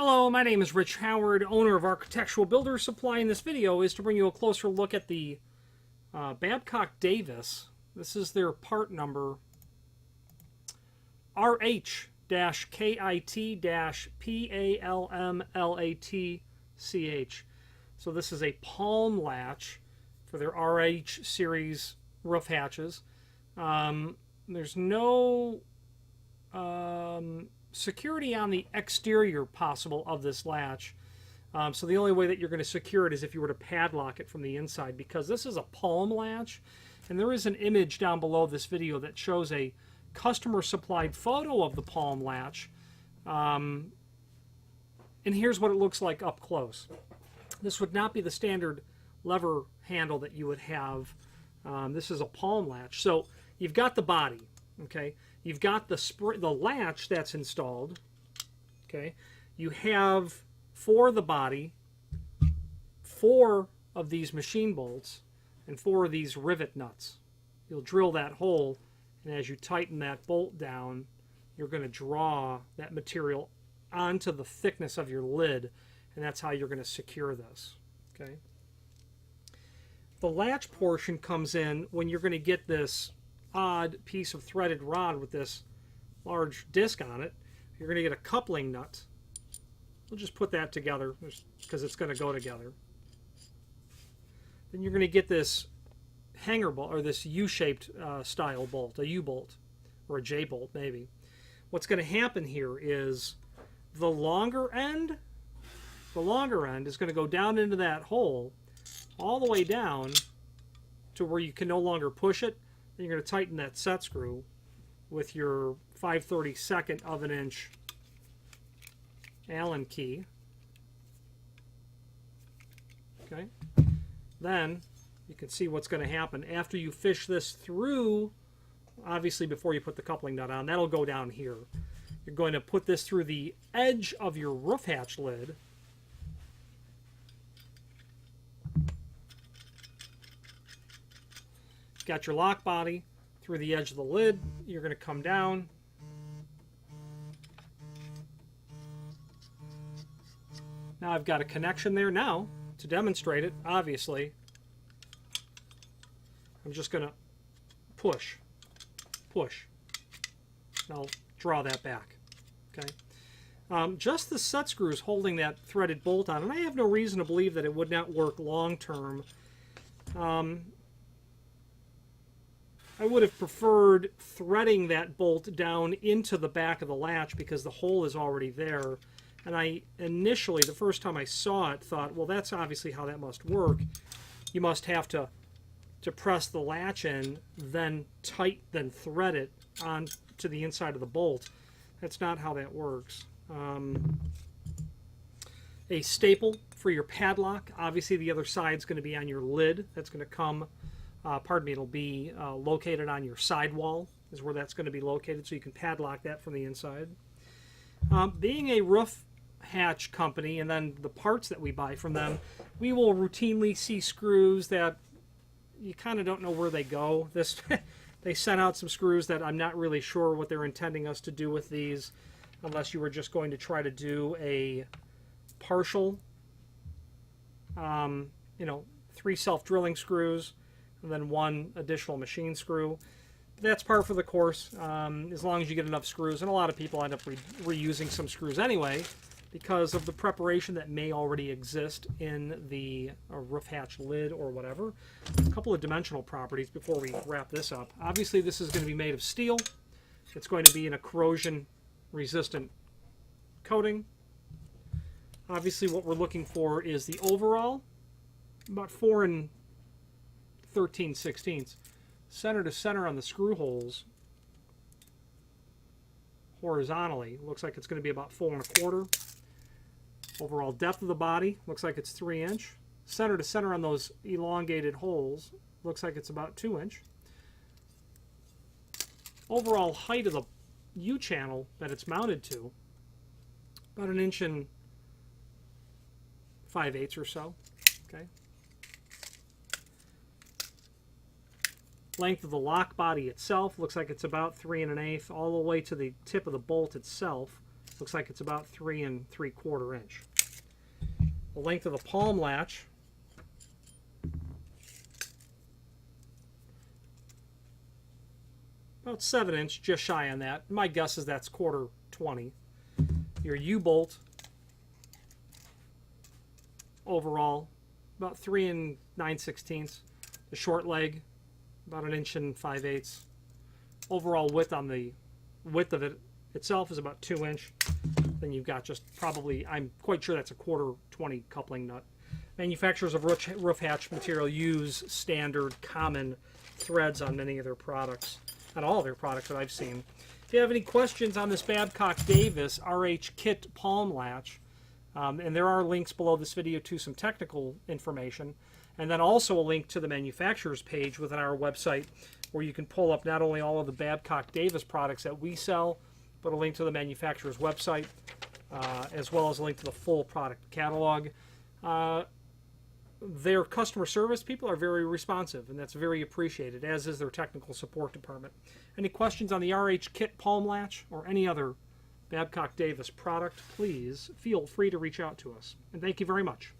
Hello, my name is Rich Howard, owner of Architectural Builders Supply, and this video is to bring you a closer look at the Babcock Davis. This is their part number RH-KIT-PALMLATCH. So this is a palm latch for their RH series roof hatches. There's no security on the exterior possible of this latch. So the only way that you're going to secure it is if you were to padlock it from the inside, because this is a palm latch, and there is an image down below this video that shows a customer supplied photo of the palm latch. And here's what it looks like up close. This would not be the standard lever handle that you would have. This is a palm latch. So you've got the body, okay? You've got the latch that's installed, okay? You have, for the body, 4 of these machine bolts and 4 of these rivet nuts. You'll drill that hole, and as you tighten that bolt down, you're going to draw that material onto the thickness of your lid, and that's how you're going to secure this, okay? The latch portion comes in when you're going to get this odd piece of threaded rod with this large disc on it. You're going to get a coupling nut. We'll just put that together because it's going to go together. Then you're going to get this hanger bolt, or this U-shaped style bolt, a U-bolt or a J-bolt maybe. What's going to happen here is the longer end is going to go down into that hole all the way down to where you can no longer push it. Then you're going to tighten that set screw with your 5/32 of an inch Allen key. Okay. Then you can see what's going to happen after you fish this through. Obviously, before you put the coupling nut on, that'll go down here. You're going to put this through the edge of your roof hatch lid. Got your lock body through the edge of the lid. You're going to come down. Now I've got a connection there. Now, to demonstrate it, obviously, I'm just going to push. And I'll draw that back. Okay. Just the set screws holding that threaded bolt on, and I have no reason to believe that it would not work long term. I would have preferred threading that bolt down into the back of the latch because the hole is already there. And I initially, the first time I saw it, thought, well, that's obviously how that must work. You must have to press the latch in, then thread it on to the inside of the bolt. That's not how that works. A staple for your padlock. Obviously, the other side's going to be on your lid. That's going to come. It'll be located on your sidewall is where that's going to be located, so you can padlock that from the inside. Being a roof hatch company, and then the parts that we buy from them, we will routinely see screws that you kind of don't know where they go. They sent out some screws that I'm not really sure what they're intending us to do with these, unless you were just going to try to do a partial, 3 self-drilling screws, and then 1 additional machine screw. That's par for the course, as long as you get enough screws. And a lot of people end up reusing some screws anyway because of the preparation that may already exist in the roof hatch lid or whatever. A couple of dimensional properties before we wrap this up. Obviously, this is going to be made of steel. It's going to be in a corrosion-resistant coating. Obviously, what we're looking for is the overall, about 4 13/16, center to center on the screw holes horizontally. Looks like it's going to be about 4 1/4. Overall depth of the body looks like it's 3 inch. Center to center on those elongated holes looks like it's about 2 inch. Overall height of the U-channel that it's mounted to, about 1 inch and 5/8 or so. Okay. Length of the lock body itself looks like it's about 3 1/8 all the way to the tip of the bolt itself. Looks like it's about 3 3/4 inch. The length of the palm latch, about 7 inch, just shy on that. My guess is that's 1/4 20. Your U-bolt overall, about 3 9/16. The short leg, about 1 5/8 inches. Overall width on the width of it itself is about 2 inch. Then you've got just probably, I'm quite sure that's a 1/4 20 coupling nut. Manufacturers of roof hatch material use standard common threads on many of their products, on all of their products that I've seen. If you have any questions on this Babcock Davis RH Kit Palm Latch, and there are links below this video to some technical information, and then also a link to the manufacturer's page within our website where you can pull up not only all of the Babcock Davis products that we sell, but a link to the manufacturer's website, as well as a link to the full product catalog. Their customer service people are very responsive, and that's very appreciated, as is their technical support department. Any questions on the RH Kit Palm Latch or any other Babcock Davis product, please feel free to reach out to us. And thank you very much.